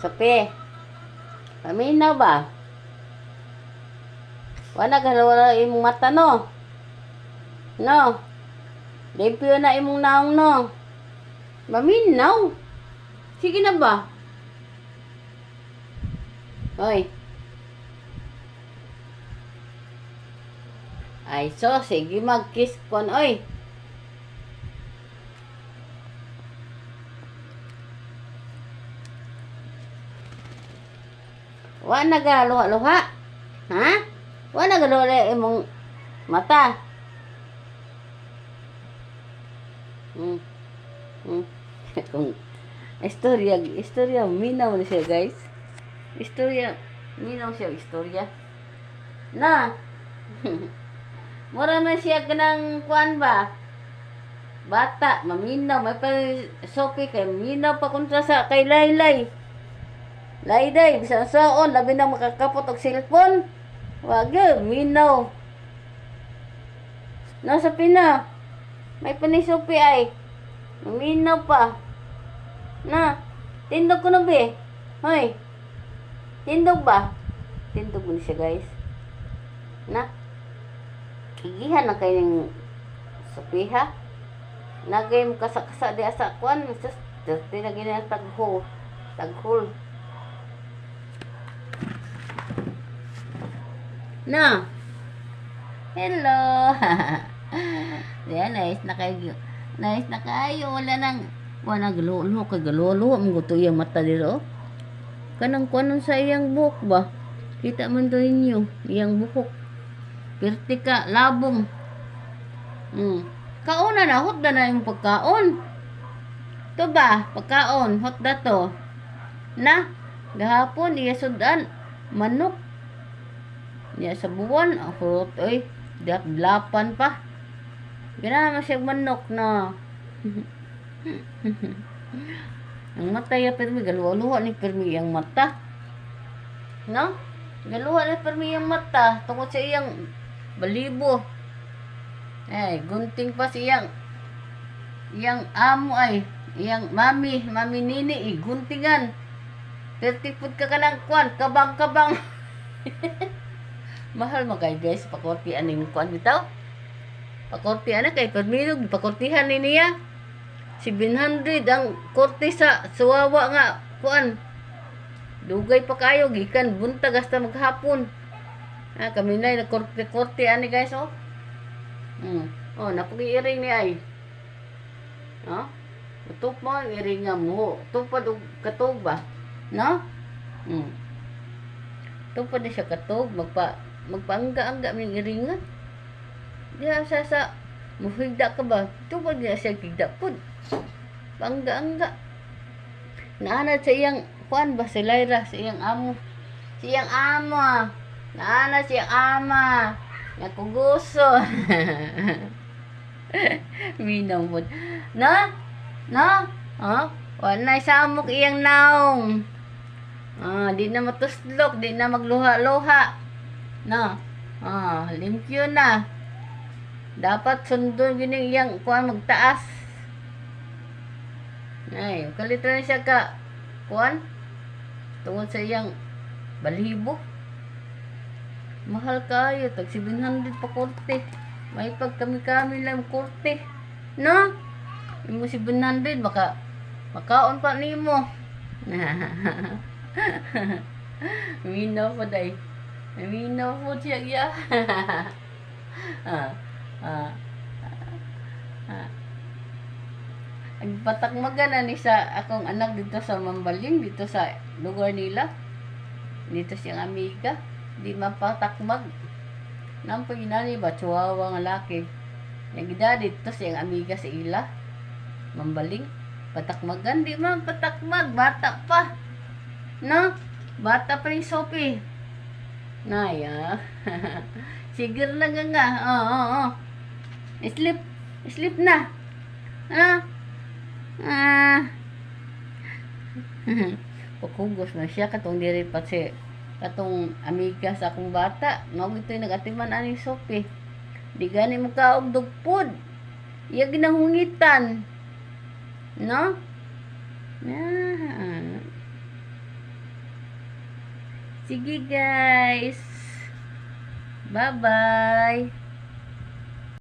Sope, paminaw ba? Wala wala imong mata no. No. Limpyo na imong naong no. Maminaw. Sige na ba? Hoy. Ay so, sige mag-kiss kon oy. Wa nagaluha-luha. Ha? Wa nagaluha imong mata. Kung istorya, minaw na siya, guys. Minaw siya, istorya. Na, mura na siya ganang kuan ba? Bata, maminaw, may pa sopi kay minaw pa kontra sa kay Laylay. Layday, bisang saon, labi na makakapot og cellphone. Wag minaw. Nasa pina, may panisupi ay. Minaw pa. Na, tindog ko na be. Hoy. Tindog ba? Tindog mo siya, guys. Na. Kigihan na kayo ng supiha. Nagay mo kasakasa di asa kuan. Sus, tinagin na taghol. Taghol. Na. Hello. Diyan, nice na kayo. Nice na kayo. Wala galolo kay galolo ang gusto yung mata dito. Kanang kuanon sa iyang buhok ba? Kita man to ninyo, iyang buhok. Pertika, labong. Kauna na, hot na yung pagkaon. To ba? Pagkaon, hot na to. Na, gahapon, iya sudan, manok. Iya sa buwan, hot, oy. Lapan pa. Gana naman siya manok na. Ang mata ya permi galuha ni permi yang mata. No? Galuha ni permi yang mata tungod sa iyang balibo. Ay, gunting pa siyang amo ay, iyang mami nini guntingan. Tertipod ka kanang kwan, kabang-kabang. Mahal mo kay guys, pakortian ni kwan bitaw. Pakortian na kay permi pakortihan ni niya. 700 ang korte sa suwawa nga kuan. Dugay pa kayo gikan buntag hasta maghapon. Kami na korte ani guys oh. Oh, napugi-iring ni ay. Utok mo iring nga mo. Tupad og katog ba? No? Tupad na siya katog magpaangga-angga ming iringan. Diha sa muhigda ka ba? Tupad niya siya kigda pud. Bangga-angga. Naanad sa iyang kuan ba si Lyra, sa iyang amo. Si iyang ama. Naanad si iyang ama. Nakuguso. Minaw mo. Na? Wala sa amok iyang naong. Di na matuslok, di na magluha-luha. No? Limpyo na. Dapat sundon gining iyang kuan magtaas. Ay, kalito na siya ka kuan tungod sa iyang balibo. Mahal kayo, tag 700 pa korte. May pag kami lang korte. No? Imo 700 makaon pa nimo. Minaw po day. Minaw po siya ya. Nagpatakmagan na ni sa akong anak dito sa Mambaling, dito sa lugar nila. Dito siyang amiga. Di mapatakmag. Nampag inani ba, chihuahua nga laki. Nagida dito siyang amiga sa ila. Mambaling. Patakmagan, di man patakmag. Bata pa. No? Bata pa rin Sophie. Naya. Sigir na nga. Oo. Sleep na. Pagkugos na siya katong diri pa si katong amiga sa akong bata. Mao gito'y nagatiman ani Sophie. Di gani mo kaog dugpod. Iya ginahungitan. No? Sige guys. Bye-bye.